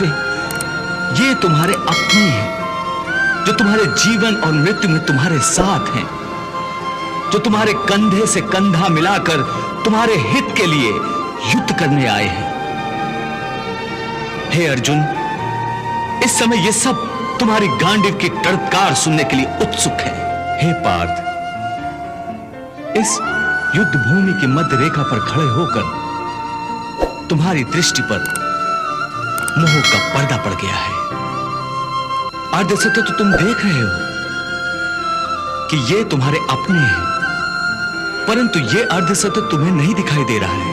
अरे ये तुम्हारे अपने हैं, जो तुम्हारे जीवन और मृत्यु में तुम्हारे साथ हैं, जो तुम्हारे कंधे से कंधा मिलाकर तुम्हारे हित के लिए युद्ध करने आए हैं। हे अर्जुन, इस समय ये सब तुम्हारी गांडीव की टड़कार सुनने के लिए उत्सुक है। हे पार्थ, इस युद्ध भूमि की मध्य रेखा पर खड़े होकर तुम्हारी दृष्टि पर मोह का पर्दा पड़ गया है। आद्य सत्य तो तुम देख रहे हो कि ये तुम्हारे अपने हैं, परंतु ये अर्ध सत्य तुम्हें नहीं दिखाई दे रहा है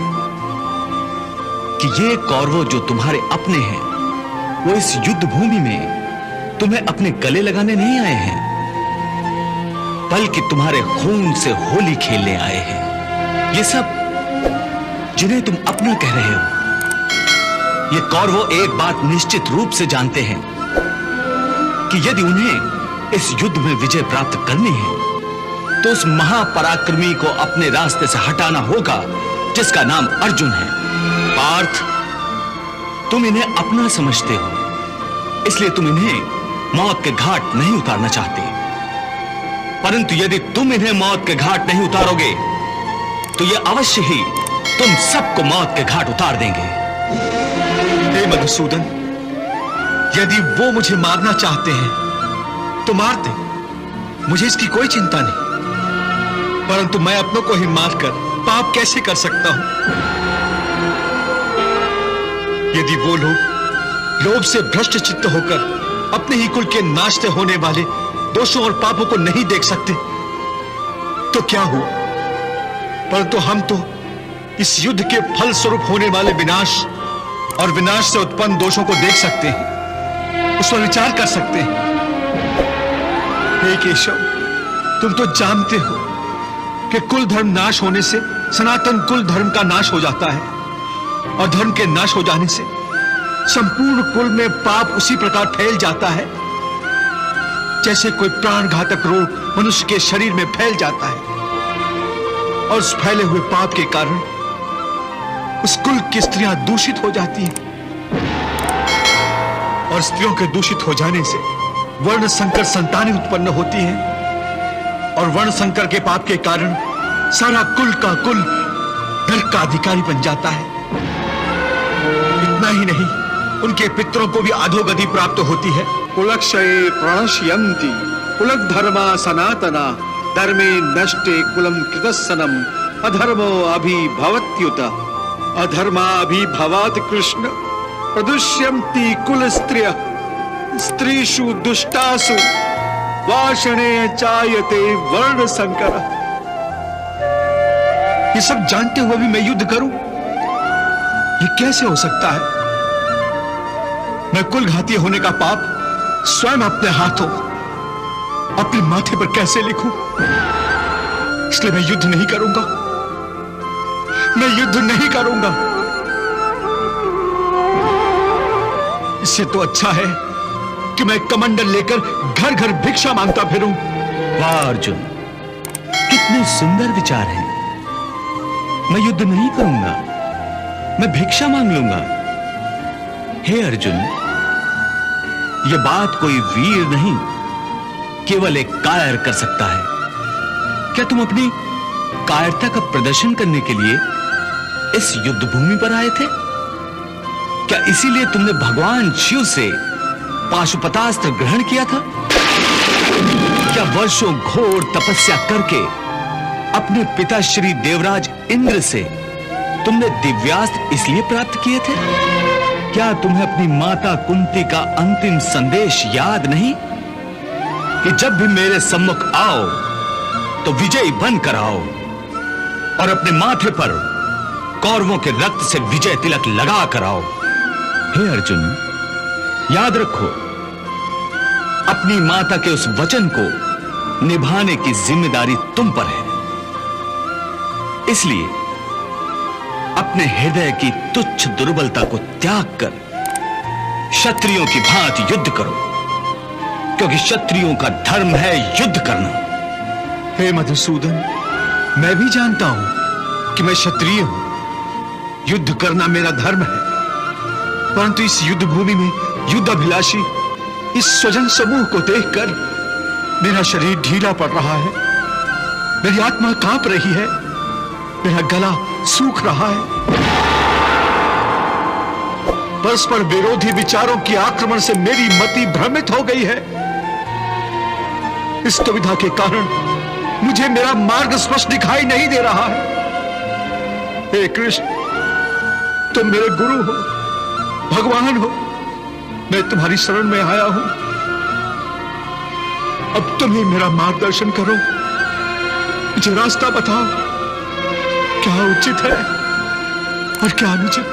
कि ये कौरवों जो तुम्हारे अपने हैं, वो इस युद्ध भूमि में तुम्हें अपने गले लगाने नहीं आए हैं, बल्कि तुम्हारे खून से होली खेलने आए हैं। ये सब जिन्हें तुम अपना कह रहे हो, ये कौरवों एक बात निश्चित रूप से जानते हैं कि यदि उन्हें इस युद्ध में विजय प्राप्त करनी है तो उस महापराक्रमी को अपने रास्ते से हटाना होगा जिसका नाम अर्जुन है। पार्थ, तुम इन्हें अपना समझते हो, इसलिए तुम इन्हें मौत के घाट नहीं उतारना चाहते, परंतु यदि तुम इन्हें मौत के घाट नहीं उतारोगे तो ये अवश्य ही तुम सबको मौत के घाट उतार देंगे। हे मधुसूदन, यदि वो मुझे मारना चाहते हैं तो मार दे, मुझे इसकी कोई चिंता नहीं, परंतु मैं अपनों को ही मारकर पाप कैसे कर सकता हूं? यदि वो लोग लोभ से भ्रष्ट चित्त होकर अपने ही कुल के नाश से होने वाले दोषों और पापों को नहीं देख सकते तो क्या हो, परंतु हम तो इस युद्ध के फल स्वरूप होने वाले विनाश और विनाश से उत्पन्न दोषों को देख सकते हैं, उस पर विचार कर सकते हैं। हे केशव, तुम तो जानते हो कि कुल धर्म नाश होने से सनातन कुल धर्म का नाश हो जाता है, और धर्म के नाश हो जाने से संपूर्ण कुल में पाप उसी प्रकार फैल जाता है जैसे कोई प्राणघातक रोग मनुष्य के शरीर में फैल जाता है, और उस फैले हुए पाप के कारण उस कुल की स्त्रियां दूषित हो जाती हैं, और स्त्रियों के दूषित हो जाने से वर्ण संकर संतानें उत्पन्न होती हैं, और वर्ण संकर के पाप के कारण सारा कुल का कुल नरक का अधिकारी बन जाता है। इतना ही नहीं, उनके पितरों को भी अधोगति प्राप्त होती है। कुलक्षये प्रणश्यन्ति कुलक धर्मा सनातना धर्मे नष्टे कुलम कृतस्सनम अधर्मो अभिभवत्युत अधर्माभिभवात् कृष्ण प्रदुष्यन्ति कुल स्त्रियः स्त्रीषु दुष्टासु वाषणे चायते वर्ण संकर। ये सब जानते हुए भी मैं युद्ध करूं, ये कैसे हो सकता है? मैं कुल घाती होने का पाप स्वयं अपने हाथों अपने माथे पर कैसे लिखूं? इसलिए मैं युद्ध नहीं करूंगा, मैं युद्ध नहीं करूंगा। इससे तो अच्छा है कि मैं कमंडल लेकर घर घर भिक्षा मांगता फिरूं। वाह अर्जुन, कितने सुंदर विचार हैं। मैं युद्ध नहीं करूंगा, मैं भिक्षा मांग लूंगा। हे अर्जुन, यह बात कोई वीर नहीं, केवल एक कायर कर सकता है। क्या तुम अपनी कायरता का प्रदर्शन करने के लिए इस युद्ध भूमि पर आए थे? क्या इसीलिए तुमने भगवान शिव से पाशुपतास्त्र ग्रहण किया था? क्या वर्षों घोर तपस्या करके अपने पिता श्री देवराज इंद्र से तुमने दिव्यास्त्र इसलिए प्राप्त किए थे? क्या तुम्हें अपनी माता कुंती का अंतिम संदेश याद नहीं कि जब भी मेरे सम्मुख आओ तो विजयी बनकर आओ और अपने माथे पर कौरवों के रक्त से विजय तिलक लगा कर आओ? हे अर्जुन, याद रखो, अपनी माता के उस वचन को निभाने की जिम्मेदारी तुम पर है। इसलिए अपने हृदय की तुच्छ दुर्बलता को त्याग कर क्षत्रियों की भांति युद्ध करो, क्योंकि क्षत्रियों का धर्म है युद्ध करना। हे मधुसूदन, मैं भी जानता हूं कि मैं क्षत्रिय हूं, युद्ध करना मेरा धर्म है, परंतु इस युद्ध भूमि में युद्धाभिलाषी इस स्वजन समूह को देखकर मेरा शरीर ढीला पड़ रहा है, मेरी आत्मा कांप रही है, मेरा गला सूख रहा है। परस्पर विरोधी विचारों के आक्रमण से मेरी मति भ्रमित हो गई है। इस दुविधा के कारण मुझे मेरा मार्ग स्पष्ट दिखाई नहीं दे रहा है। हे कृष्ण, तुम मेरे गुरु हो, भगवान हो, मैं तुम्हारी शरण में आया हूं। अब तुम ही मेरा मार्गदर्शन करो, मुझे रास्ता बताओ, क्या उचित है और क्या अनुचित।